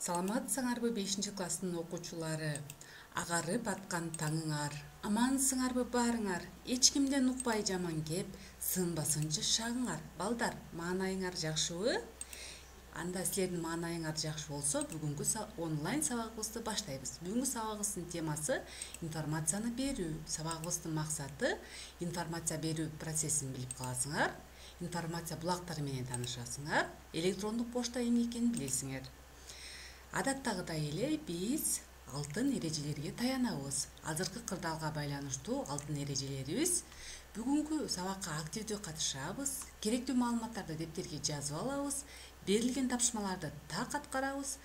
Саламатсыңарбы 5-класстын окуучулары? Агарып аткан таңыңар, амансыңарбы баарыңар? Эч кимден укпай жаман кеп, сынбасынчы шагыңар. Балдар, маанайыңар жакшыбы? Анда силердин маанайыңар жакшы болсо, бүгүнкү онлайн сабагыбызды баштайбыз. Бүгүнкү сабагыбыздын темасы информацияны берүү. Сабагыбыздын максаты информация берүү процессин билип каласыңар, информация булактары менен таанышасыңар, электрондук почта эмне экенин билесиңер. Адаттагыдай эле биз алтын эрежелерге таянабыз. Азыркы кырдаалга байланыштуу алтын эрежелерибиз. Бүгүнкү сабакка активдүү катышабыз, керектүү маалыматтарды дептерге жазып алабыз, берилген тапшырмаларды так аткарабыз,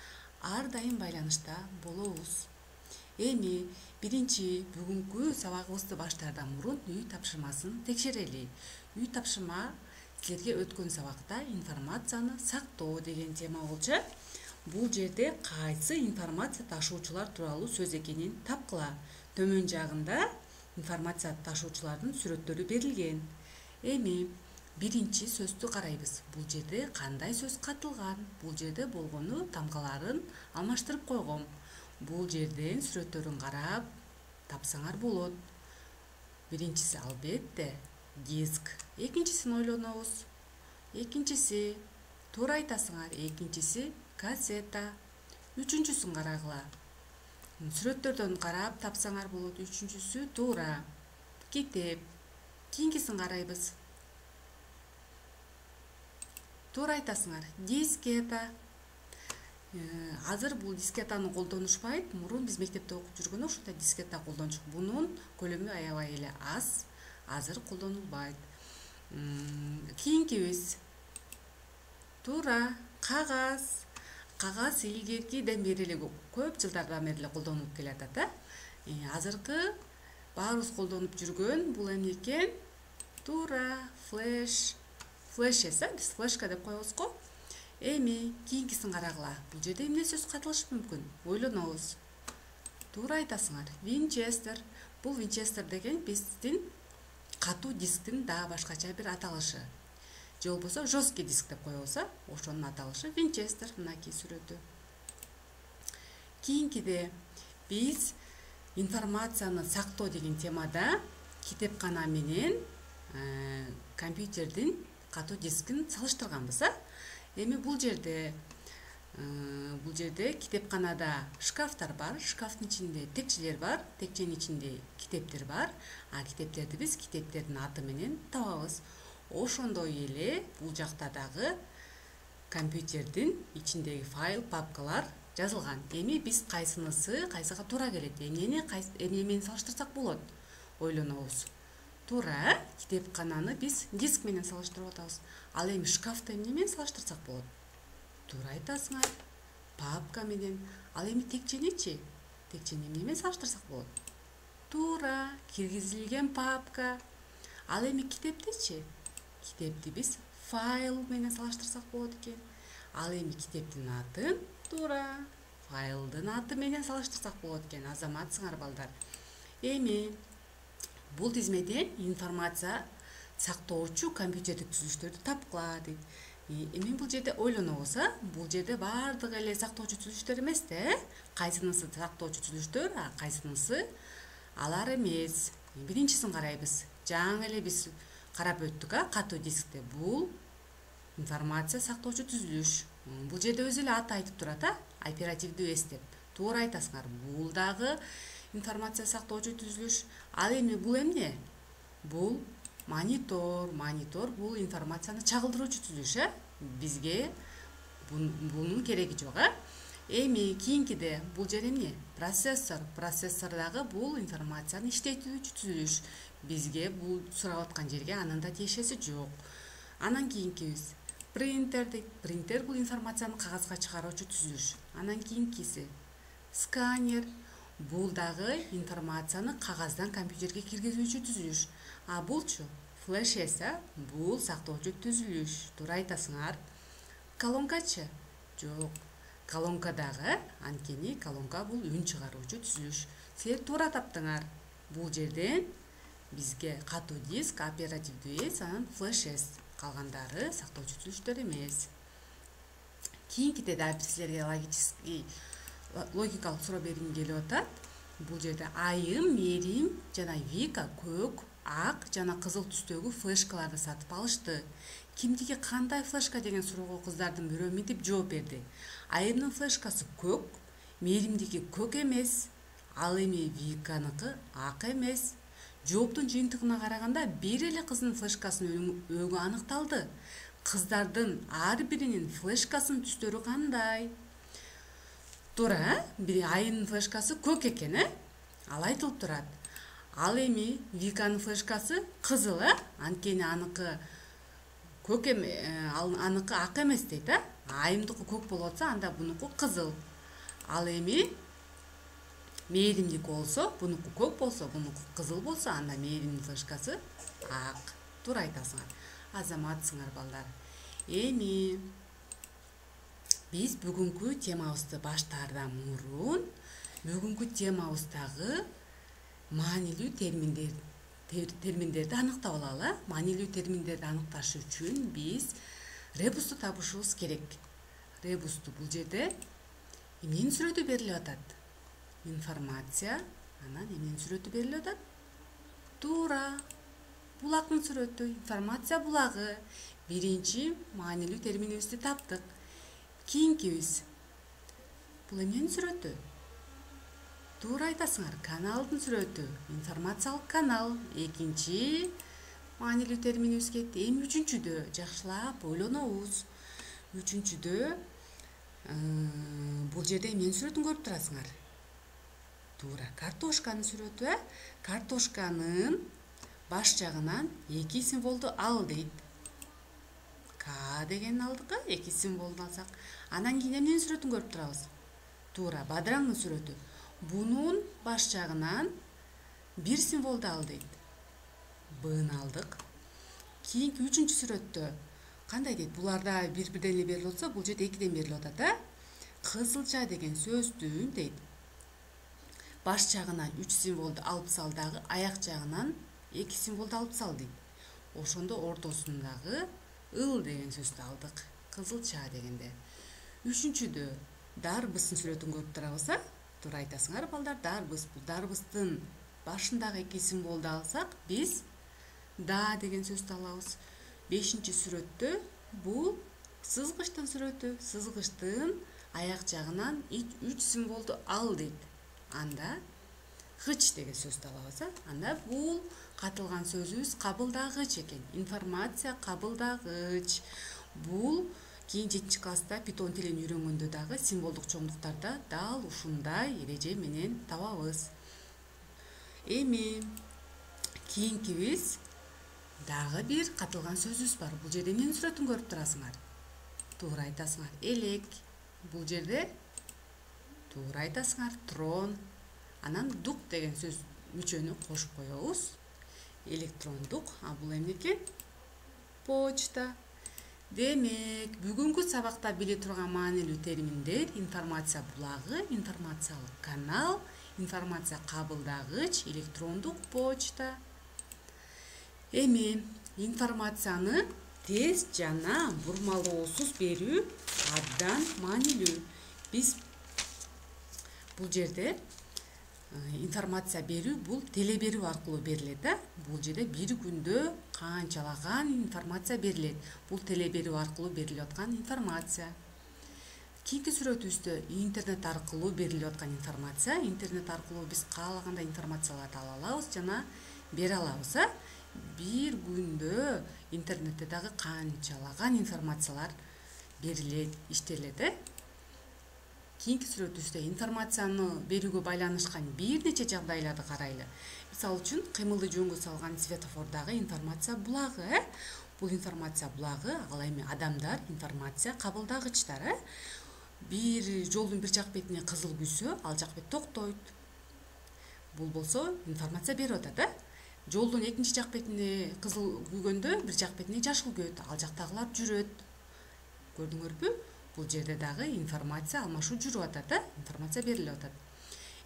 ар дайым байланышта болобуз. Эми биринчи бүгүнкү сабагыбызды баштаардан мурун үй тапшырмасын текшерели. Үй тапшырма силерге өткөн сабакта информацияны сактоо деген тема болчу. Бул жерде кайсы информация ташуучулар тууралуу сөз экенин тапкыла. Төмөн жагында информация ташуучулардын сүрөттөрү берилген. Эми биринчи сөздү карайбыз. Бул жерде кандай сөз катылган? Бул жерде болгону тамгаларын алмаштырып койгом. Бул жерден сүрөттөрүн карап тапсаңар болот. Биринчиси албетте диск. Экинчисин ойлонобуз. Экинчиси туура айтасыңар. Экинчиси кассета. Үчүнчүсүн карагыла. Сүрөттөрдөн карап тапсаңар болот. Үчүнчүсү туура. Китеп. Кийинкисин карайбыз. Туура айтасыңар. Дискета. Азыр бул дискетаны колдонушпайт. Мурун биз мектепте окуп жүргөндө ушундай дискета колдончук. Бунун көлөмү аябай эле аз. Азыр колдонулбайт. Кийинкибиз. Туура. Кагаз. Кагаз илгеркиден бери эле көп жылдардан бери эле колдонулуп келатат. Азыркы баарыбыз колдонуп жүргөн бул эмне экен? Туура. Флеш. Флеш эсе, биз флешка деп коебуз го. Эми кийинкисин карагыла. Бул жерде эмне сөз катылышы мүмкүн? Ойлонобуз. Туура айтасыңар. Винчестер. Бул Винчестер деген биздин катуу дисктин дагы башкача бир аталышы. Же болбосо жесткий диск деп коебуз, ошонун аталышы Винчестер. Мынакей сүрөтү. Кийинкиде биз информацияны сактоо деген темада китепкана менен компьютердин катуу дискин салыштырганбыз. Эми бул жерде китепканада шкафтар бар, шкафтын ичинде текчелер бар, текченин ичинде китептер бар. Китептерди биз китептердин аты менен табабыз. Ошондой эле бул жакта дагы компьютердин ичиндеги файл, папкалар жазылган. Эми биз кайсыга туура келет? Эмне менен салыштырсак болот? Ойлонобуз. Туура, китепкананы биз диск менен салыштырып атабыз. Ал эми шкафты эмне менен салыштырсак болот? Туура айтасыңар. Папка менен. Ал эми текченичи? Текчени эмне менен салыштырсак болот? Туура, киргизилген папка. Ал эми китептичи? Китепти биз файл менен салыштырсак болот экен. Ал эми китептин атын туура, файлдын аты менен салыштырсак болот экен. Азаматсыңар балдар. Эми бул тизмеден информация сактоочу компьютердик түзүлүштөрдү тапкыла дейт. Эми бул жерде ойлонобуз, бул жерде бардыгы эле сактоочу түзүлүштөр эмес да, кайсынысы сактоочу түзүлүштөр, кайсынысы алар эмес. Биринчисин карайбыз. Жаңы эле биз карап өттүк, катуу дискте. Бул информация сактоочу түзүлүш. Бул жерде өзү эле аты айтып турат, оперативдүү эс деп. Туура айтасыңар. Бул дагы информация сактоочу түзүлүш. Ал эми бул эмне? Бул монитор. Монитор бул информацияны чагылдыруучу түзүлүш, бизге бунун кереги жок, Эми кийинкиде бул жер эмне? Процессор. Процессор дагы бул информацияны иштетүүчү түзүлүш. Бизге бул сурап аткан жерге анын да тиешеси жок. Анан кийинкибиз принтер дейт. Принтер бул информацияны кагазга чыгаруучу түзүлүш. Анан кийинкиси сканер. Бул дагы информацияны кагаздан компьютерге киргизүүчү түзүлүш. Булчу флеш эсе, бул сактоочу түзүлүш. Туура айтасыңар. Колонкачы? Жок. Колонка дагы, анткени колонка бул үн чыгаруучу түзүлүш. Силер туура таптыңар. Бул жерден бизге катуу диск, оперативдүү эс, анан флеш эс. Калгандары сактоочу түзүлүштөр эмес. Кийинкиде дагы бир силерге логический логикалык суроо бергим келип атат. Бул жерде айым, Мерим жана Вика көк, ак жана кызыл түстөгү флешкаларды сатып алышты. Кимдики кандай флешка деген суроого кыздардын бирөө мынтип жооп берди. Айымдын флешкасы көк, Меримдики көк эмес, ал эми Виканыкы ак эмес. Жооптун жыйынтыгына караганда бир эле кыздын флешкасынын өңү аныкталды. Кыздардын ар биринин флешкасынын түстөрү кандай? Туура, бири айымдын флешкасы көк экен, ал айтылып турат. Ал эми Виканын флешкасы кызыл, анткени аныкы көк аныкы ак эмес дейт, айымдыкы көк болуп атса, анда бунуку кызыл. Ал эми Меримдики болсо, бунуку көк болсо, бунуку кызыл болсо, анда Меримдин флешкасы ак. Туура айтасыңар. Азаматсыңар балдар. Эми биз бүгүнкү темабызды баштаардан мурун бүгүнкү темабыздагы маанилүү терминдерди аныктап алалы. Маанилүү терминдерди аныкташ үчүн биз ребусту табышыбыз керек. Ребусту бул жерде эмненин сүрөтү берилип атат? Информация, анан эмненин сүрөтү берилип атат? Туура. Булактын сүрөтү, информация булагы. Биринчи маанилүү терминибизди таптык. Кийинкибиз. Бул эмненин сүрөтү? Туура айтасыңар, каналдын сүрөтү, информациялык канал. Экинчи маанилүү терминибиз кетти. Эми үчүнчүдө жакшылап ойлонобуз. Үчүнчүдө бул жерде эмненин сүрөтүн көрүп турасыңар? Туура, картошканын сүрөтү, картошканын баш жагынан эки символду ал дейт. К деген алдык, эки символду алсак. Анан кийин эмненин сүрөтүн көрүп турабыз? Туура, бадыраңдын сүрөтү. Бунун баш жагынан бир символду ал дейт. Б'ны алдык. Кийинки үчүнчү сүрөттө кандай дейт? Буларда бир-бирден эле берилип атса, бул жерде экиден берилип атат, Кызылча деген сөздүн дейт. Баш жагынан 3 символду алып сал дагы, аяк жагынан 2 символду алып сал дейт. Ошондо ортосундагы ыл деген сөздү алдык. Кызылча дегенде. Үчүнчүдө дарбыздын сүрөтүн көрүп турабыз, туура айтасыңар балдар, дарбыз. Бул дарбыздын башындагы 2 символду алсак, биз да деген сөздү алабыз. 5-чи сүрөттө бул сызгычтын сүрөтү. Сызгычтын аяк жагынан 3 символду ал дейт. Анда гыч деген сөздү алабыз. Анда бул катылган сөзүбүз кабылдагыч экен. Информация кабылдагыч. Бул кийин 7-чи класста питон тилин үйрөнгөндө дагы символдук чоңдуктарда дал ушундай эреже менен табабыз. Эми кийинкибиз дагы бир катылган сөзүбүз бар. Бул жерде эмненин сүрөтүн көрүп турасыңар? Туура айтасыңар. Элек. Бул жерде туура айтасыңар. Трон. Анан дук деген сөз мүчөнү кошуп коебуз. Электрондук. А бул эмнеки? Почта. Демек, бүгүнкү сабакта биле турган маанилүү терминдер: информация булагы, информациялык канал, информация кабылдагыч, электрондук почта. Эми информацияны тез жана бурмалоосуз берүү абдан маанилүү. Биз бул жерде информация берүү бул теле берүү аркылуу берилет. Бул жерде бир күндө канчалаган информация берилет. Бул теле берүү аркылуу берилип аткан информация. Кийинки сүрөтүбүздө интернет аркылуу берилип аткан информация. Интернет аркылуу биз каалагандай информацияларды ала алабыз жана бере алабыз. Бир күндө интернетте дагы канчалаган информациялар берилет, иштелет. Кийинки сүрөтүбүздө информацияны берүүгө байланышкан бир нече жагдайларды карайлы. Мисалы үчүн, кыймылды жөнгө салган светофордагы информация булагы. Бул информация булагы, ал эми адамдар информация кабылдагычтар. Бир жолдун бир жак бетине кызыл күйсө, ал жак бет токтойт. Бул болсо информация берип атат. Жолдун экинчи жак бетине кызыл күйгөндө, бир жак бетине жашыл күйөт, ал жактагылар жүрөт. Көрдүңөрбү? Бул жерде дагы информация алмашуу жүрүп атат, информация берилип атат.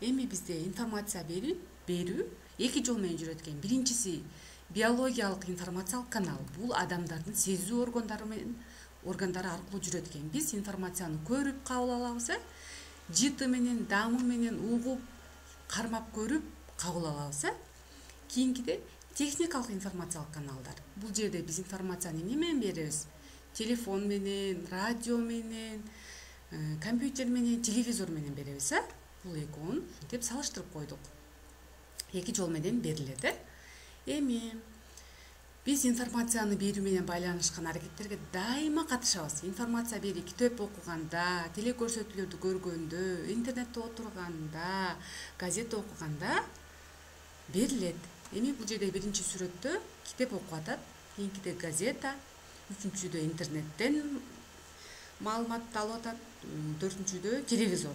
Эми бизде информация берүү эки жол менен жүрөт экен. Биринчиси биологиялык информациялык канал. Бул адамдардын сезүү органдары аркылуу жүрөт экен. Биз информацияны көрүп кабыл алабыз, жыты менен, дамы менен угуп, кармап көрүп кабыл алабыз. Кийинкиде техникалык информациялык каналдар. Бул жерде биз информацияны эмне менен беребиз? Телефон менен, радио менен, компьютер менен, телевизор менен беребиз. Бул экөөнү ушинтип салыштырып койдук. Эки жол менен берилет. Эми биз информацияны берүү менен байланышкан аракеттерге дайыма катышабыз. Информация берүү китеп окуганда, теле көрсөтүүлөрдү көргөндө, интернетте отурганда, газета окуганда берилет. Эми бул жерде биринчи сүрөттө китеп окуп атат, кийинкиде газета, үчүнчүдө интернеттен маалыматты алып атат, төртүнчүдө телевизор.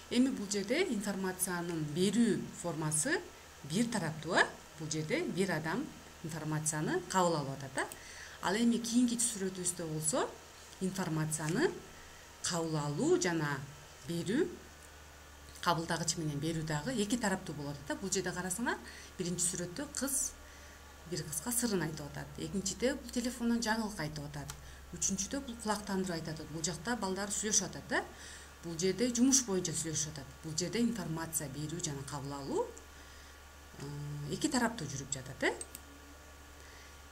Эми бул жерде информациянын берүү формасы бир тараптуу. Бул жерде бир адам информацияны кабыл алып атат. Ал эми кийинки сүрөтүбүздө болсо информацияны кабыл алуу жана берүү, кабылдагыч менен берүү дагы эки тараптуу болот. Бул жерде карасаңар, биринчи сүрөттө бир кызга сырын айтып атат. Экинчиде бул телефондон жаңылык айтып атат. Үчүнчүдө бул кулактандыруу айтат. Бул жакта балдар сүйлөшүп атат. Бул жерде жумуш боюнча сүйлөшүп атат. Бул жерде информация берүү жана кабыл алуу эки тараптуу жүрүп жатат.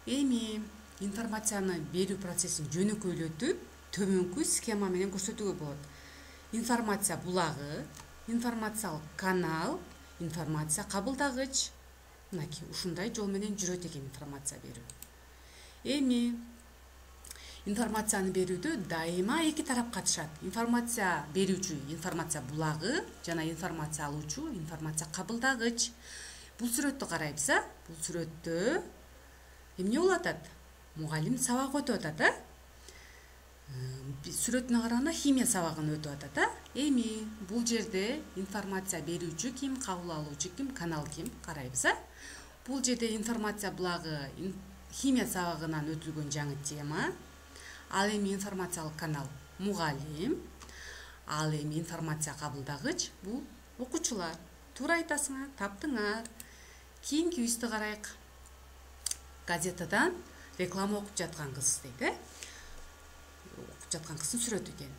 Эми информацияны берүү процессин жөнөкөйлөтүп, төмөнкү схема менен көрсөтүүгө болот. Информация булагы, информациялык канал, информация кабылдагыч. Мынакей ушундай жол менен жүрөт экен информация берүү. Эми информацияны берүүдө дайыма эки тарап катышат. Информация берүүчү, информация булагы жана информация алуучу, информация кабылдагыч. Бул сүрөттү карайбыз. Бул сүрөттө эмне болуп атат? Мугалим сабак өтүп атат. Сүрөтүнө караганда химия сабагын өтүп атат. Эми бул жерде информация берүүчү ким, кабыл алуучу ким, канал ким карайбыз. Бул жерде информация булагы химия сабагынан өтүлгөн жаңы тема. Ал эми информациялык канал мугалим. Ал эми информация кабылдагыч бул окуучулар. Туура айтасыңар, таптыңар. Кийинкибизди карайык. Газетадан реклама окуп жаткан кыз дейт. Окуп жаткан кыздын сүрөтү экен.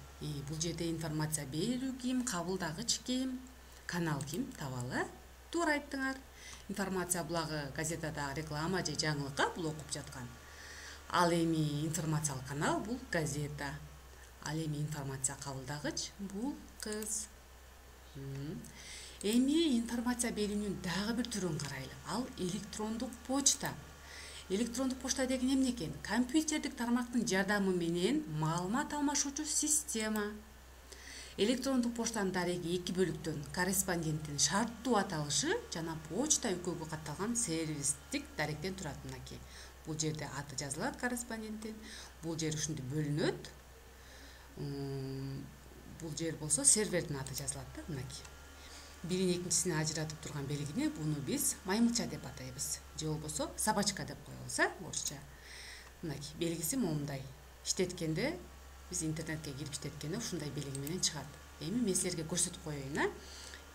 Бул жерде информация берүү ким, кабылдагыч ким, канал ким табалы. Туура айттыңар. Информация булагы газетада реклама же жаңылыкка бул окуп жаткан. Ал эми информациялык канал бул газета. Ал эми информация кабылдагыч бул кыз. Эми информация берүүнүн дагы бир түрүн карайлы. Ал электрондук почта. Электрондук почта деген эмне экен? Компьютердик тармактын жардамы менен маалымат алмашуучу система. Электрондук почтанын дареги эки бөлүктөн корреспонденттин шарттуу аталышы жана почта үкөгү катталган сервистик даректен турат. Мынакей. Бул жерде аты жазылат корреспонденттин. Бул жер ушинтип бөлүнөт. Бул жер болсо сервердин аты жазылат да, мынакей. Бирин экинчисине ажыратып турган белгини буну биз маймылча деп атайбыз. Же болбосо собачка деп коебуз, орусча. Мынакей белгиси момундай. Иштеткенде биз интернетке кирип иштеткенде ушундай белги менен чыгат. Эми мен силерге көрсөтүп коеюн.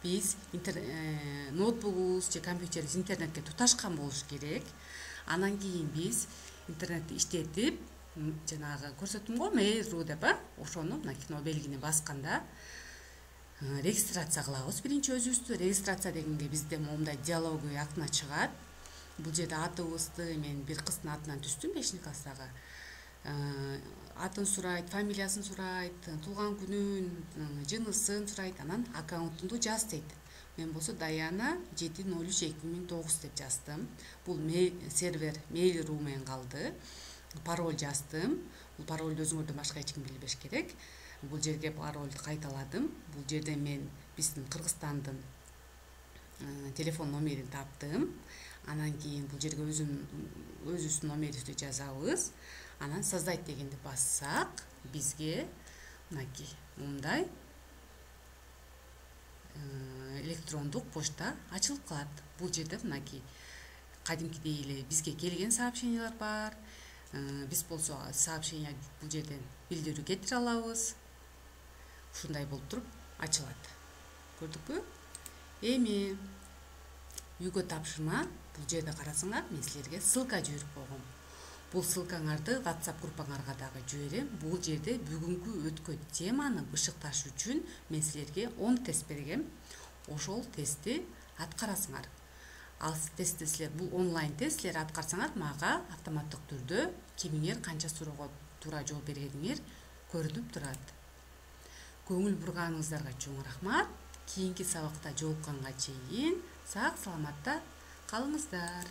Биз ноутбугубуз же компьютерибиз интернетке туташкан болуш керек. Анан кийин биз интернетти иштетип, жанагы көрсөттүм го, Mail.ru деп, ошону мына белгини басканда регистрация кылабыз. Биринчи өзүбүздү регистрация дегенге бизде момундай диалоговый окно чыгат. Бул жерде атыбызды мен бир кыздын атынан түздүм 5-класстагы. Атын сурайт, фамилиясын сурайт, туулган күнүн, жынысын сурайт, анан аккаунтунду жаз дейт. Мен болсо Даяна 703-2009 деп жаздым. Бул сервер Mail.ru менен калды. Пароль жаздым. Бул паролду өзүңөрдөн башка эч ким билбеш керек. Бул жерге парольду кайталадым. Бул жерде мен биздин Кыргызстандын телефон номерин таптым. Анан кийин бул жерге өзүбүздүн номерибизди жазабыз. Анан создать дегенди бассак, бизге мынакей мындай электрондук почта ачылып калат. Бул жерде мынакей кадимкидей эле бизге келген сообщениялар бар. Биз болсо сообщение бул жерден билдирүү кетире алабыз. Ушундай болуп туруп ачылат. Көрдүкпү? Эми үйгө тапшырма бул жерде карасаңар, мен силерге ссылка жиберип койгом. Бул ссылкаңарды WhatsApp группаңарга дагы жиберем. Бул жерде бүгүнкү өткөн теманы ышыкташ үчүн мен силерге 10 тест бергем. Ошол тестти аткарасыңар. Ал тестти силер, бул онлайн тест, силер аткарсаңар мага автоматтык түрдө кимиңер канча суроого туура жооп бергениңер көрүнүп турат. Көңүл бурганыңыздарга чоң рахмат. Кийинки сабакта жолукканга чейин сак саламатта калыңыздар.